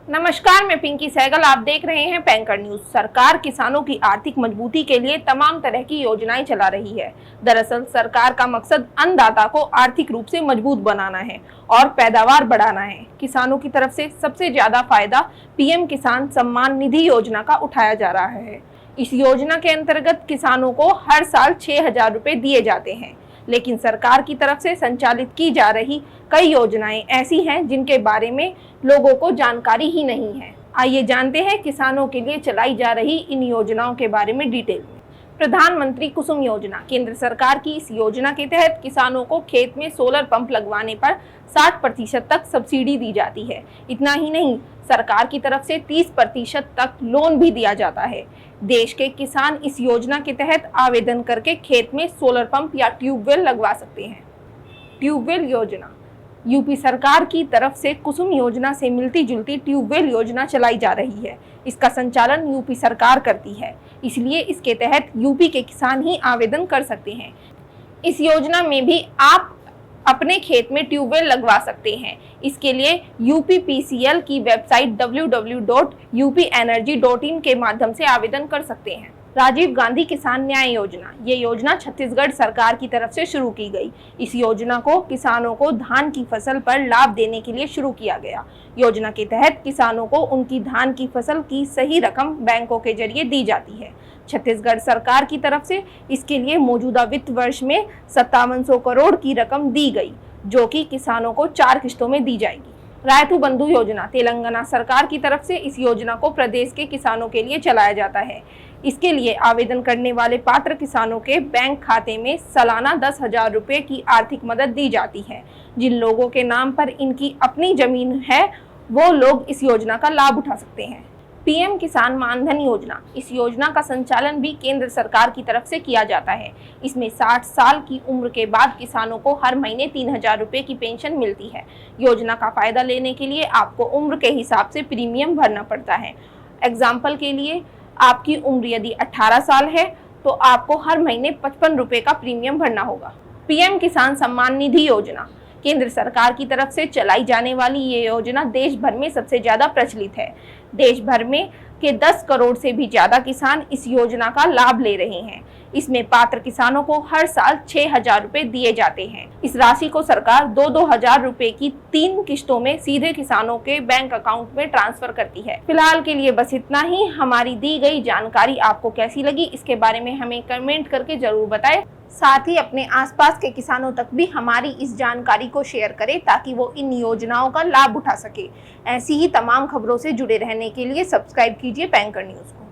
नमस्कार, मैं पिंकी सहगल। आप देख रहे हैं पैंकर न्यूज। सरकार किसानों की आर्थिक मजबूती के लिए तमाम तरह की योजनाएं चला रही है। दरअसल सरकार का मकसद अन्नदाता को आर्थिक रूप से मजबूत बनाना है और पैदावार बढ़ाना है। किसानों की तरफ से सबसे ज्यादा फायदा पीएम किसान सम्मान निधि योजना का उठाया जा रहा है। इस योजना के अंतर्गत किसानों को हर साल 6,000 रुपए दिए जाते हैं, लेकिन सरकार की तरफ से संचालित की जा रही कई योजनाएं ऐसी हैं जिनके बारे में लोगों को जानकारी ही नहीं है। आइए जानते हैं किसानों के लिए चलाई जा रही इन योजनाओं के बारे में डिटेल में। प्रधानमंत्री कुसुम योजना। केंद्र सरकार की इस योजना के तहत किसानों को खेत में सोलर पंप लगवाने पर 60% तक सब्सिडी दी जाती है। इतना ही नहीं, सरकार की तरफ से 30% तक लोन भी दिया जाता है। देश के किसान इस योजना के तहत आवेदन करके खेत में सोलर पंप या ट्यूबवेल लगवा सकते हैं। ट्यूबवेल योजना। यूपी सरकार की तरफ से कुसुम योजना से मिलती जुलती ट्यूबवेल योजना चलाई जा रही है। इसका संचालन यूपी सरकार करती है, इसलिए इसके तहत यूपी के किसान ही आवेदन कर सकते हैं। इस योजना में भी आप अपने खेत में ट्यूबवेल लगवा सकते हैं। इसके लिए यूपीपीसीएल की वेबसाइट www.upenergy.in के माध्यम से आवेदन कर सकते हैं। राजीव गांधी किसान न्याय योजना। ये योजना छत्तीसगढ़ सरकार की तरफ से शुरू की गई। इस योजना को किसानों को धान की फसल पर लाभ देने के लिए शुरू किया गया। योजना के तहत किसानों को उनकी धान की फसल की सही रकम बैंकों के जरिए दी जाती है। छत्तीसगढ़ सरकार की तरफ से इसके लिए मौजूदा वित्त वर्ष में 5700 करोड़ की रकम दी गई, जो कि किसानों को 4 किस्तों में दी जाएगी। रायतु बंधु योजना। तेलंगाना सरकार की तरफ से इस योजना को प्रदेश के किसानों के लिए चलाया जाता है। इसके लिए आवेदन करने वाले पात्र किसानों के बैंक खाते में सालाना 10,000 रुपए की आर्थिक मदद दी जाती है। जिन लोगों के नाम पर इनकी अपनी जमीन है, वो लोग इस योजना का लाभ उठा सकते हैं। पीएम किसान मानधन योजना। इस योजना का संचालन भी केंद्र सरकार की तरफ से किया जाता है। इसमें 60 साल की उम्र के बाद किसानों को हर महीने 3,000 रुपए की पेंशन मिलती है। योजना का फायदा लेने के लिए आपको उम्र के हिसाब से प्रीमियम भरना पड़ता है। एग्जाम्पल के लिए, आपकी उम्र यदि 18 साल है तो आपको हर महीने 55 रुपए का प्रीमियम भरना होगा। पीएम किसान सम्मान निधि योजना। केंद्र सरकार की तरफ से चलाई जाने वाली ये योजना देश भर में सबसे ज्यादा प्रचलित है। देश भर में के 10 करोड़ से भी ज्यादा किसान इस योजना का लाभ ले रहे हैं। इसमें पात्र किसानों को हर साल 6,000 रुपए दिए जाते हैं। इस राशि को सरकार 2-2 हजार रुपए की 3 किस्तों में सीधे किसानों के बैंक अकाउंट में ट्रांसफर करती है। फिलहाल के लिए बस इतना ही। हमारी दी गई जानकारी आपको कैसी लगी, इसके बारे में हमें कमेंट करके जरूर बताएं। साथ ही अपने आसपास के किसानों तक भी हमारी इस जानकारी को शेयर करें, ताकि वो इन योजनाओं का लाभ उठा सके। ऐसी ही तमाम खबरों से जुड़े रहने के लिए सब्सक्राइब कीजिए पैंकर न्यूज को।